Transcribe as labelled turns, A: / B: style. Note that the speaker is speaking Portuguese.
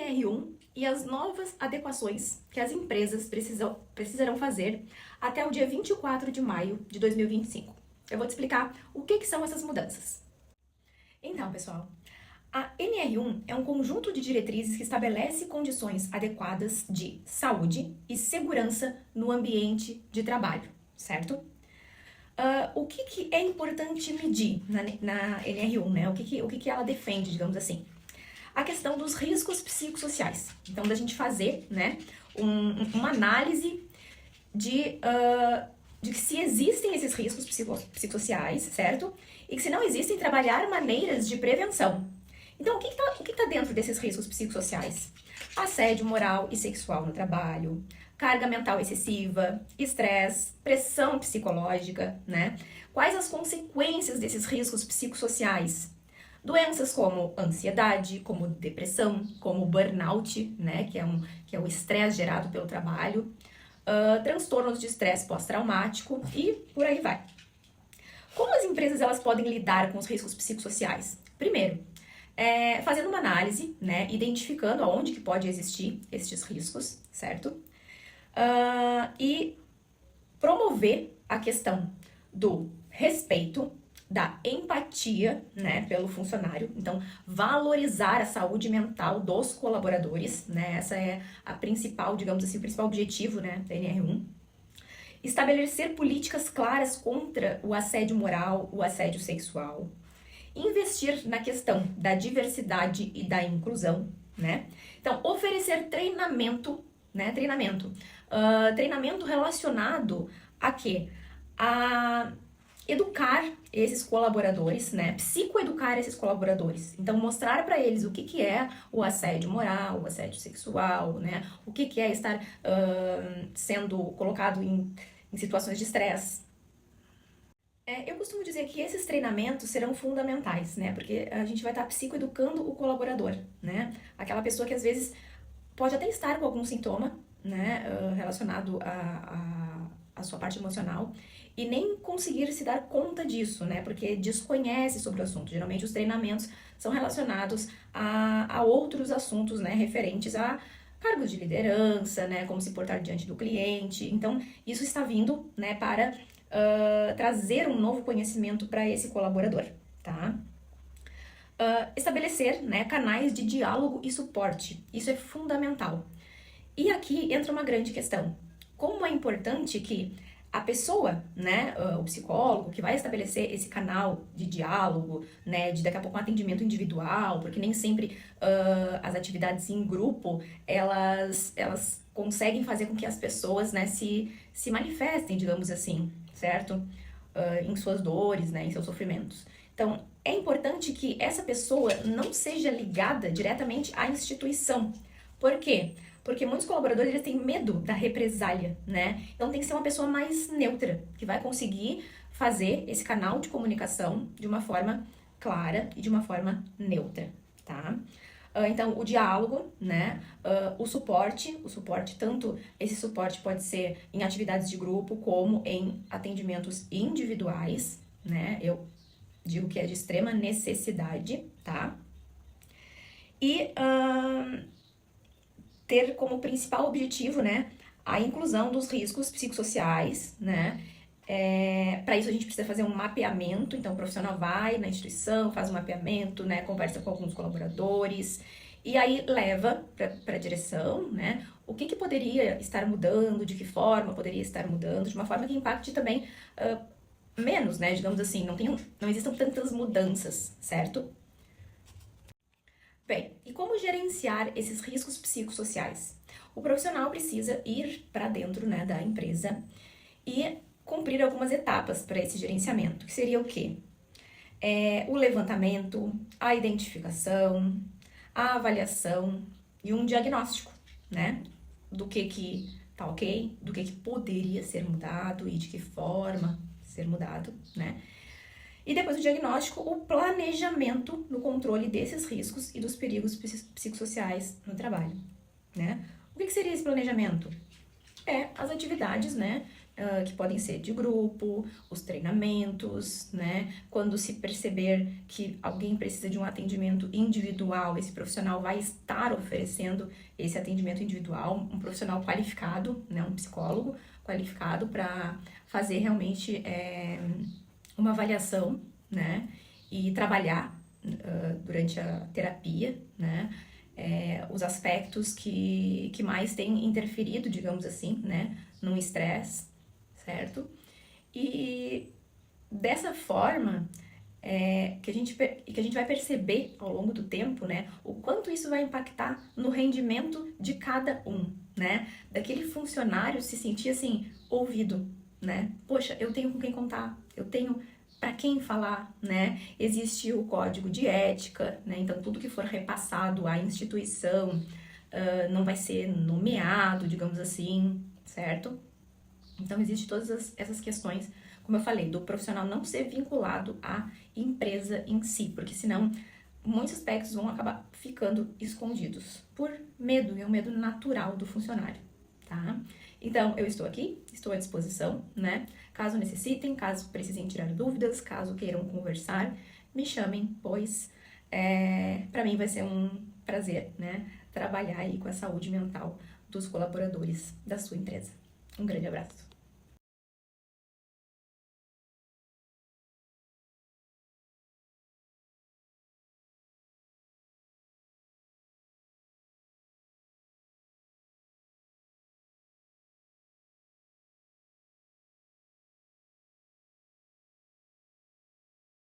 A: NR1 e as novas adequações que as empresas precisarão fazer até o dia 24 de maio de 2025. Eu vou te explicar o que são essas mudanças. Então, pessoal, a NR1 é um conjunto de diretrizes que estabelece condições adequadas de saúde e segurança no ambiente de trabalho, certo? O que é importante medir na NR1, né? O que ela defende, digamos assim? A questão dos riscos psicossociais. Então, da gente fazer, né, uma análise de que se existem esses riscos psicossociais, certo? E que se não existem, trabalhar maneiras de prevenção. Então, o que tá dentro desses riscos psicossociais? Assédio moral e sexual no trabalho, carga mental excessiva, estresse, pressão psicológica, né? Quais as consequências desses riscos psicossociais? Doenças como ansiedade, como depressão, como burnout, né? Que é o estresse gerado pelo trabalho, transtornos de estresse pós-traumático e por aí vai. Como as empresas elas podem lidar com os riscos psicossociais? Primeiro, fazendo uma análise, né, identificando aonde que pode existir estes riscos, certo? E promover a questão do respeito, da empatia, né, pelo funcionário. Então, valorizar a saúde mental dos colaboradores, né, essa é a principal, digamos assim, o principal objetivo, né, da NR1. Estabelecer políticas claras contra o assédio moral, o assédio sexual. Investir na questão da diversidade e da inclusão, né? Então, oferecer treinamento, né? Treinamento relacionado a quê? A educar esses colaboradores, né? Psicoeducar esses colaboradores. Então, mostrar para eles o que é o assédio moral, o assédio sexual, né? O que é estar sendo colocado em situações de estresse. Eu costumo dizer que esses treinamentos serão fundamentais, né? Porque a gente vai estar psicoeducando o colaborador, né? Aquela pessoa que às vezes pode até estar com algum sintoma, né? Relacionado à sua parte emocional e nem conseguir se dar conta disso, né? Porque desconhece sobre o assunto. Geralmente os treinamentos são relacionados a outros assuntos, né? Referentes a cargos de liderança, né? Como se portar diante do cliente. Então, isso está vindo, né? Para trazer um novo conhecimento para esse colaborador, tá? Estabelecer, né, canais de diálogo e suporte. Isso é fundamental. E aqui entra uma grande questão. Como é importante que a pessoa, né, o psicólogo, que vai estabelecer esse canal de diálogo, né, de daqui a pouco um atendimento individual, porque nem sempre as atividades em grupo, elas conseguem fazer com que as pessoas, né, se manifestem, digamos assim, certo? Em suas dores, né, em seus sofrimentos. Então, é importante que essa pessoa não seja ligada diretamente à instituição. Por quê? Porque muitos colaboradores eles têm medo da represália, né? Então tem que ser uma pessoa mais neutra, que vai conseguir fazer esse canal de comunicação de uma forma clara e de uma forma neutra, tá? Então, o diálogo, né? O suporte, tanto esse suporte pode ser em atividades de grupo, como em atendimentos individuais, né? Eu digo que é de extrema necessidade, tá? E ter como principal objetivo, né, a inclusão dos riscos psicossociais, né? Para isso a gente precisa fazer um mapeamento, então o profissional vai na instituição, faz um mapeamento, né, conversa com alguns colaboradores e aí leva para a direção, né, o que poderia estar mudando, de que forma poderia estar mudando, de uma forma que impacte também menos, né, digamos assim, não existam tantas mudanças, certo? Bem, e como gerenciar esses riscos psicossociais? O profissional precisa ir para dentro, né, da empresa e cumprir algumas etapas para esse gerenciamento, que seria o quê? O levantamento, a identificação, a avaliação e um diagnóstico, né? Do que tá ok, do que poderia ser mudado e de que forma ser mudado, né? E depois do diagnóstico, o planejamento no controle desses riscos e dos perigos psicossociais no trabalho, né? O que seria esse planejamento? As atividades, né, que podem ser de grupo, os treinamentos, né? Quando se perceber que alguém precisa de um atendimento individual, esse profissional vai estar oferecendo esse atendimento individual, um profissional qualificado, né? Um psicólogo qualificado para fazer realmente uma avaliação, né? E trabalhar durante a terapia, né? Os aspectos que mais têm interferido, digamos assim, né? No estresse, certo? E dessa forma que a gente vai perceber ao longo do tempo, né, o quanto isso vai impactar no rendimento de cada um, né? Daquele funcionário se sentir assim, ouvido, né? Poxa, eu tenho com quem contar, eu tenho para quem falar, né? Existe o código de ética, né? Então tudo que for repassado à instituição não vai ser nomeado, digamos assim, certo? Então, existe todas essas questões, como eu falei, do profissional não ser vinculado à empresa em si, porque senão muitos aspectos vão acabar ficando escondidos por medo, é um medo natural do funcionário, tá? Então, eu estou aqui, estou à disposição, né? Caso necessitem, caso precisem tirar dúvidas, caso queiram conversar, me chamem, pois para mim vai ser um prazer, né? Trabalhar aí com a saúde mental dos colaboradores da sua empresa. Um grande abraço.